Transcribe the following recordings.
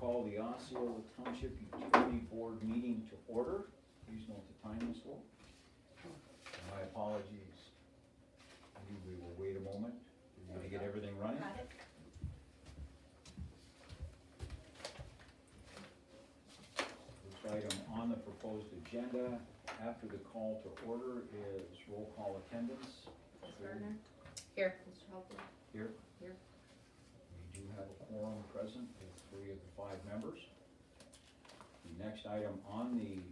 call the Osceola Township Utility Board meeting to order. Please note the time is low. My apologies. We will wait a moment. We're gonna get everything running. Got it. First item on the proposed agenda after the call to order is roll call attendance. Ms. Gardner? Here. Mr. Halper? Here. Here. We do have a quorum present with 3 of the 5 members. The next item on the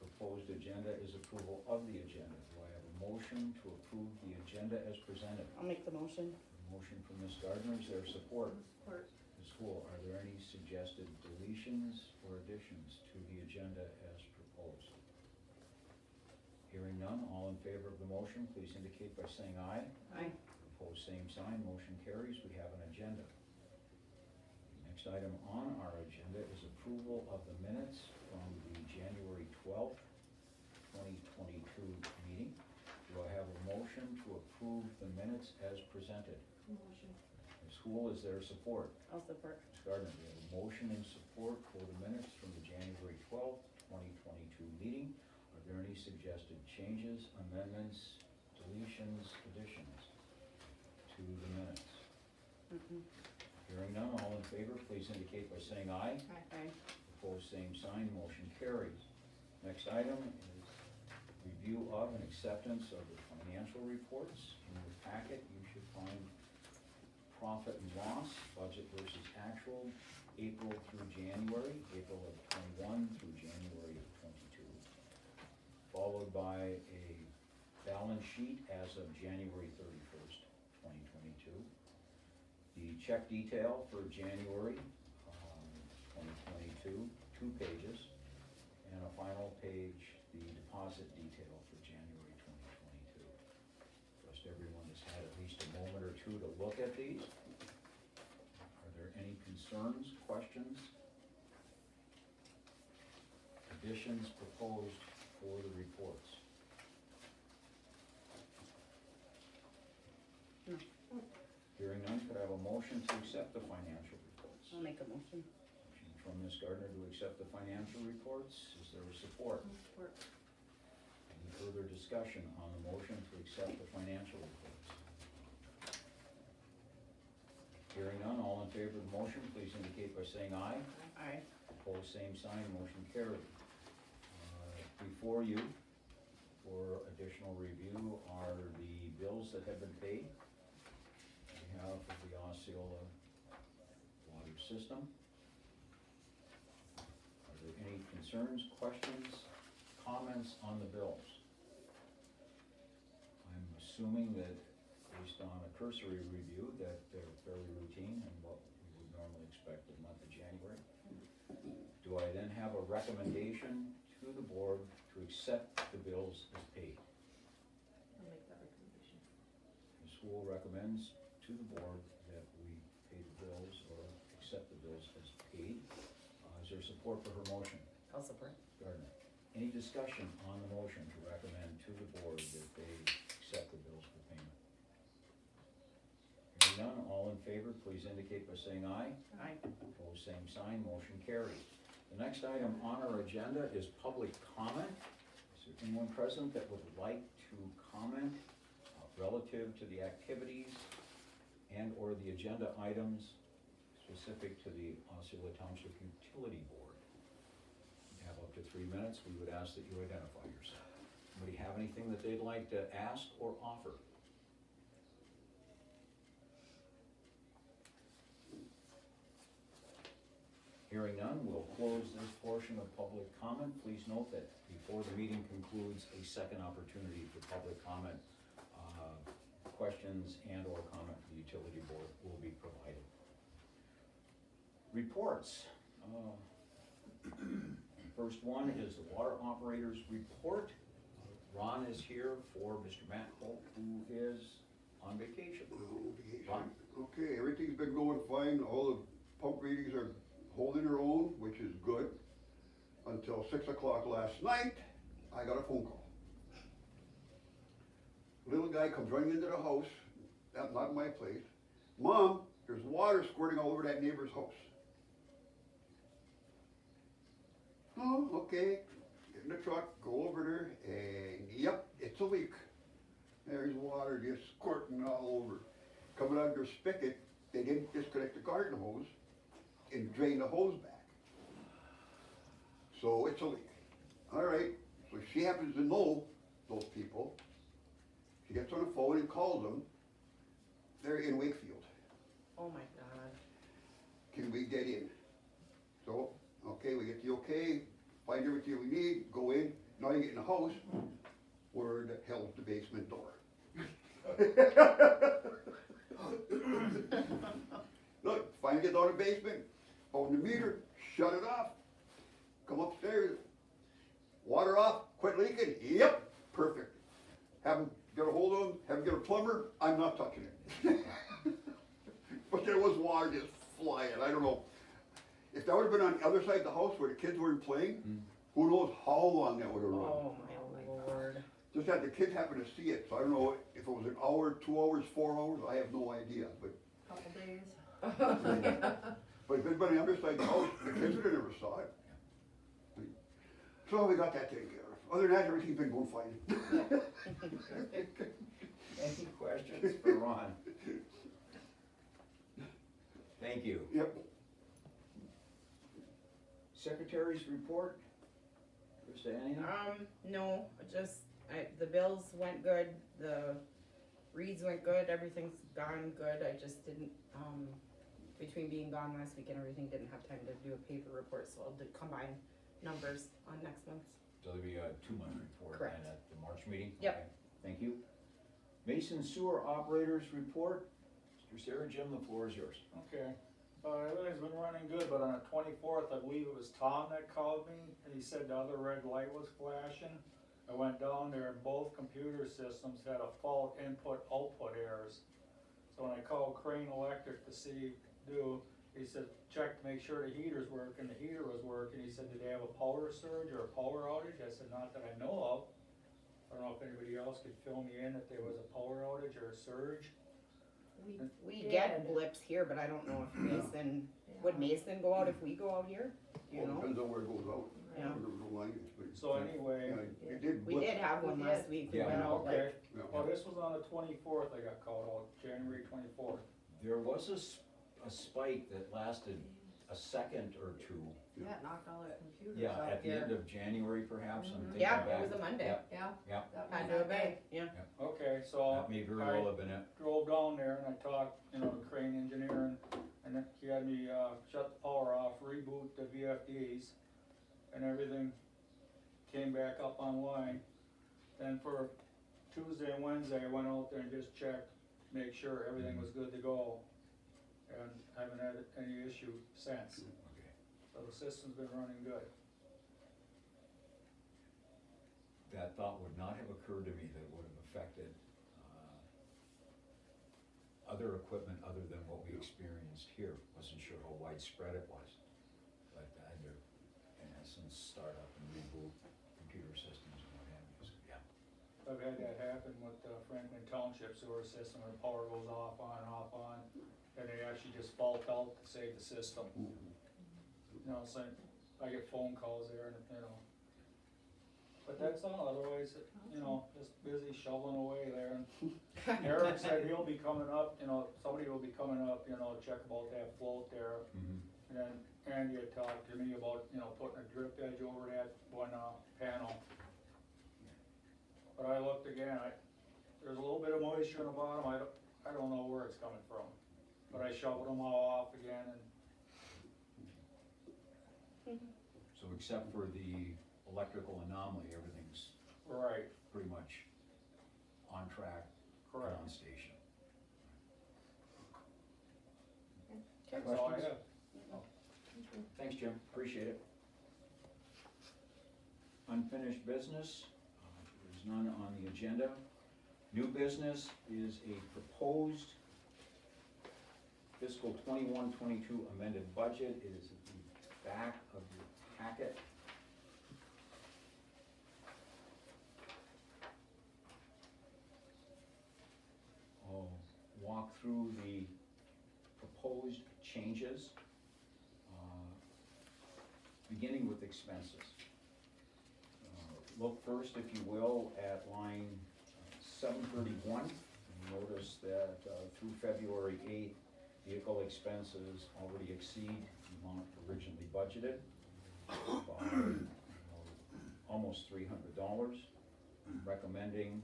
proposed agenda is approval of the agenda. Do I have a motion to approve the agenda as presented? I'll make the motion. Motion from Ms. Gardner, is there support? Support. Ms. Hool, are there any suggested deletions or additions to the agenda as proposed? Hearing none, all in favor of the motion, please indicate by saying aye. Aye. Opposed, same sign, motion carries, we have an agenda. The next item on our agenda is approval of the minutes from the January 12th, 2022 meeting. Do I have a motion to approve the minutes as presented? Motion. Ms. Hool, is there support? I'll support. Ms. Gardner, we have a motion and support for the minutes from the January 12th, 2022 meeting. Are there any suggested changes, amendments, deletions, additions to the minutes? Hearing none, all in favor, please indicate by saying aye. Aye. Opposed, same sign, motion carries. Next item is review of and acceptance of the financial reports. In your packet, you should find profit and loss, budget versus actual, April through January, April of 21 through January of 22. Followed by a balance sheet as of January 31st, 2022. The check detail for January 2022, 2 pages, and a final page, the deposit detail for January 2022. Trust everyone has had at least a moment or two to look at these. Are there any concerns, questions, additions proposed for the reports? No. Hearing none, could I have a motion to accept the financial reports? I'll make a motion. Motion from Ms. Gardner to accept the financial reports. Is there a support? Support. Any further discussion on the motion to accept the financial reports? Hearing none, all in favor of the motion, please indicate by saying aye. Aye. Opposed, same sign, motion carried. Before you, for additional review, are the bills that have been paid on behalf of the Osceola water system. Are there any concerns, questions, comments on the bills? I'm assuming that based on a cursory review that they're fairly routine and what we would normally expect for the month of January. Do I then have a recommendation to the board to accept the bills as paid? I'll make that recommendation. Ms. Hool recommends to the board that we pay the bills or accept the bills as paid. Is there support for her motion? I'll support. Gardner. Any discussion on the motion to recommend to the board that they accept the bills for payment? Hearing none, all in favor, please indicate by saying aye. Aye. Opposed, same sign, motion carries. The next item on our agenda is public comment. Is there anyone present that would like to comment relative to the activities and or the agenda items specific to the Osceola Township Utility Board? You have up to 3 minutes. We would ask that you identify yourself. Anybody have anything that they'd like to ask or offer? Hearing none, we'll close this portion of public comment. Please note that before the meeting concludes, a second opportunity for public comment, questions and or comment to the utility board will be provided. Reports. First one is the water operator's report. Ron is here for Mr. Matt Holt, who is on vacation. Ron? Okay, everything's been going fine. All the pump readings are holding their own, which is good. Until 6 o'clock last night, I got a phone call. Little guy comes running into the house, not my place. Mom, there's water squirting all over that neighbor's house. Oh, okay, get in the truck, go over there, and yep, it's a leak. There's water just squirting all over. Coming out of their spigot, they didn't disconnect the garden hose and drain the hose back. So it's a leak. All right, so she happens to know those people. She gets on the phone and calls them. They're in Wakefield. Oh my God. Can we get in? So, okay, we get the okay, find everything we need, go in. Now you get in the house. Where the hell's the basement door? Look, finally get down the basement, open the meter, shut it off, come upstairs, water off, quit leaking, yep, perfect. Have them get a hold of them, have them get a plumber, I'm not touching it. But there was water just flying, I don't know. If that would've been on the other side of the house where the kids weren't playing, who knows how long that would've run. Oh my Lord. Just had the kids happen to see it, so I don't know if it was an hour, 2 hours, 4 hours, I have no idea, but. Couple days. But if it'd been on the other side of the house, the kids would have never saw it. So we got that taken care of. Other than that, everything's been going fine. Any questions for Ron? Thank you. Yep. Secretary's report? Krista, anything? No, the bills went good, the reads went good, everything's gone good, I just didn't, between being gone last week and everything, didn't have time to do a paper report, so I'll combine numbers on next month's. So there'll be a 2-month report Correct. then at the March meeting? Yep. Okay, thank you. Mason Sewer Operators Report. Mr. Sarah, Jim, the floor is yours. Okay, everything's been running good, but on the 24th, I believe it was Tom that called me, and he said the other red light was flashing. I went down there and both computer systems had a fault input-output errors. So when I called Crane Electric to see, he said, check to make sure the heater's working, the heater was working. He said, did they have a power surge or a power outage? I said, not that I know of. I don't know if anybody else could fill me in if there was a power outage or a surge. We get blips here, but I don't know if Mason, would Mason go out if we go out here? Do you Well, know? depends on where it goes out. Yeah. There was no line, but. So anyway, Yeah, it did We blip. did have one We last did. week, we Yeah. went out like, okay. Yeah. Well, this was on the 24th I got called out, January 24th. There was a spike that lasted a second or two. Yeah, it knocked all the computers Yeah, out at the here. end of January perhaps, I'm thinking yeah, back. it was a Monday. Yep, Yeah. yep, That I was do a that day. bit, yeah. Okay, so that may very well have been it. drove down there and I talked, to Crane Engineer and then he had me, shut the power off, reboot the VFDs and everything came back up online. Then for Tuesday and Wednesday, I went out there and just checked, make sure everything was good to go. And haven't had any issue since. Okay. So the system's been running good. That thought would not have occurred to me that it would have affected other equipment other than what we experienced here. Wasn't sure how widespread it was. But I had to, in essence, start up and reboot computer systems and what have you. So, yeah. I've had that happen with Franklin Township sewer system, where the power goes off on, and they actually just fault out to save the system. So I get phone calls there, and but that's all, otherwise, just busy shoveling away there. And Eric said he'll be coming up, somebody will be coming up, check about that float there. And then Andy had talked to me about, putting a drip edge over that one, panel. But I looked again, there's a little bit of moisture on the bottom, I don't know where it's coming from. But I shoveled them all off again and So except for the electrical anomaly, everything's right, pretty much on track, correct. on station. That's all I Questions? have. Thanks, Jim, appreciate it. Unfinished business, there's none on the agenda. New business is a proposed fiscal 21-22 amended budget. It is at the back of your packet. I'll walk through the proposed changes. beginning with expenses. Look first, if you will, at line 731. Notice that through February 8th, vehicle expenses already exceed the amount originally budgeted by almost $300. I'm recommending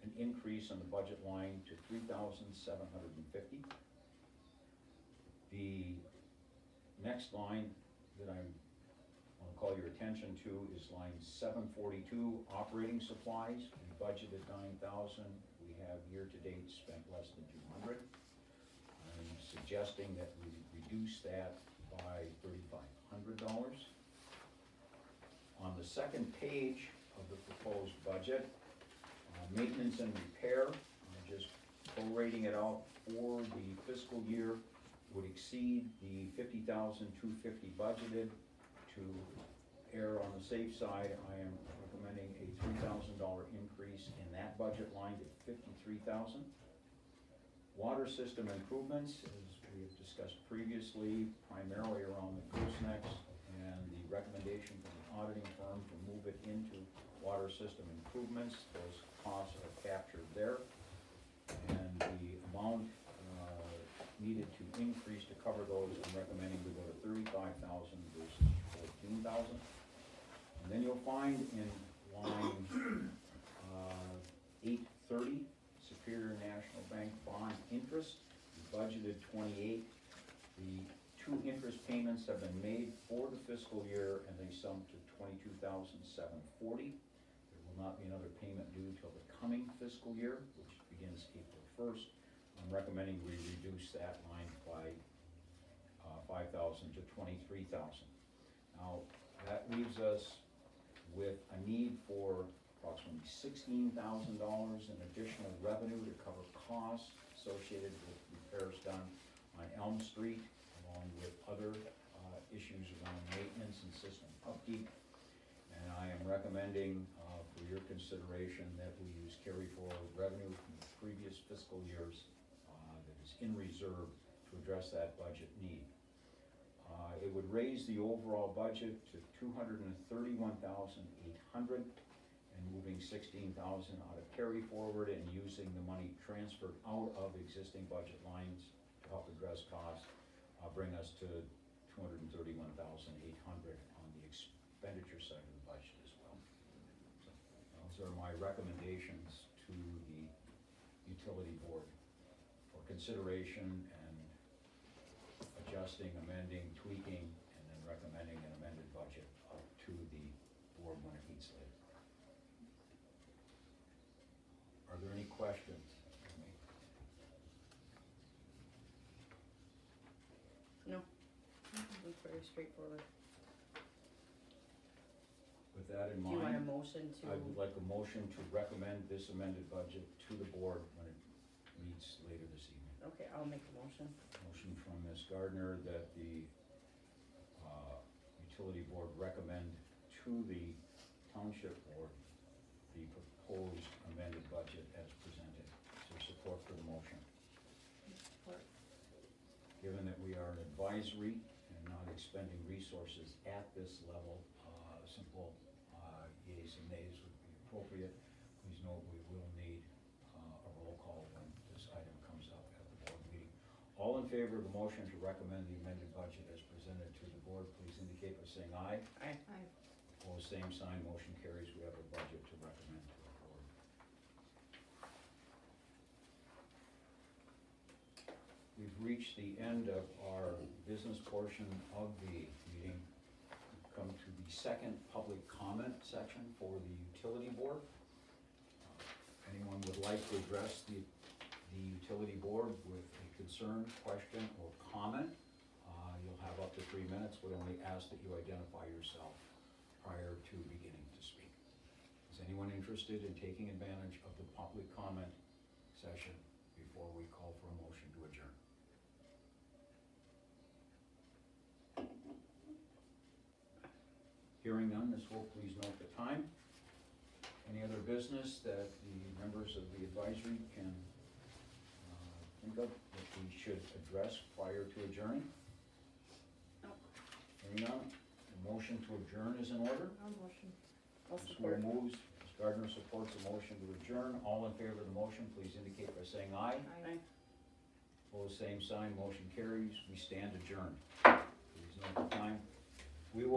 an increase on the budget line to $3,750. The next line that I want to call your attention to is line 742, operating supplies. We budgeted $9,000. We have year-to-date spent less than $200. I'm suggesting that we reduce that by $3,500. On the second page of the proposed budget, maintenance and repair, just prorating it out for the fiscal year, would exceed the $50,250 budgeted. To err on the safe side, I am recommending a $3,000 increase in that budget line to $53,000. Water system improvements, as we have discussed previously, primarily around the goosenecks, and the recommendation from the auditing firm to move it into water system improvements. Those costs are captured there. And the amount needed to increase to cover those, I'm recommending we go to $35,000 versus $14,000. And then you'll find in line 830, Superior National Bank bond interest. We budgeted 28. The two interest payments have been made for the fiscal year, and they sum to $22,740. There will not be another payment due till the coming fiscal year, which begins April 1st. I'm recommending we reduce that line by $5,000 to $23,000. Now, that leaves us with a need for approximately $16,000 in additional revenue to cover costs associated with repairs done on Elm Street, along with other issues around maintenance and system upkeep. And I am recommending for your consideration that we use carry forward revenue from the previous fiscal years that is in reserve to address that budget need. It would raise the overall budget to $231,800, and moving $16,000 out of carry forward and using the money transferred out of existing budget lines to help address costs, bring us to $231,800 on the expenditure side of the budget as well. So those are my recommendations to the utility board for consideration and adjusting, amending, tweaking, and then recommending an amended budget up to the board when it meets later. Are there any questions? No, it's very straightforward. With that in Do you want a mind, motion to? I would like a motion to recommend this amended budget to the board when it meets later this evening. Okay, I'll make a motion. Motion from Ms. Gardner that the utility board recommend to the township board the proposed amended budget as presented. So support for the motion. Support. Given that we are an advisory and not expending resources at this level, simple yeas and nays would be appropriate. Please note we will need a roll call when this item comes up at the board meeting. All in favor of the motion to recommend the amended budget as presented to the board, please indicate by saying aye. Aye. Aye. Opposed, same sign, motion carries. We have a budget to recommend to the board. We've reached the end of our business portion of the meeting. We've come to the second public comment section for the utility board. Anyone would like to address the utility board with a concern, question, or comment, you'll have up to 3 minutes. We only ask that you identify yourself prior to beginning to speak. Is anyone interested in taking advantage of the public comment session before we call for a motion to adjourn? Hearing none, Ms. Wolf, please note the time. Any other business that the members of the advisory can think of that we should address prior to adjourning? No. Hearing none, motion to adjourn is in order. I'll motion. I'll Ms. Wu support. moves, Ms. Gardner supports the motion to adjourn. All in favor of the motion, please indicate by saying aye. Aye. Opposed, same sign, motion carries. We stand adjourned. Please note the time. We will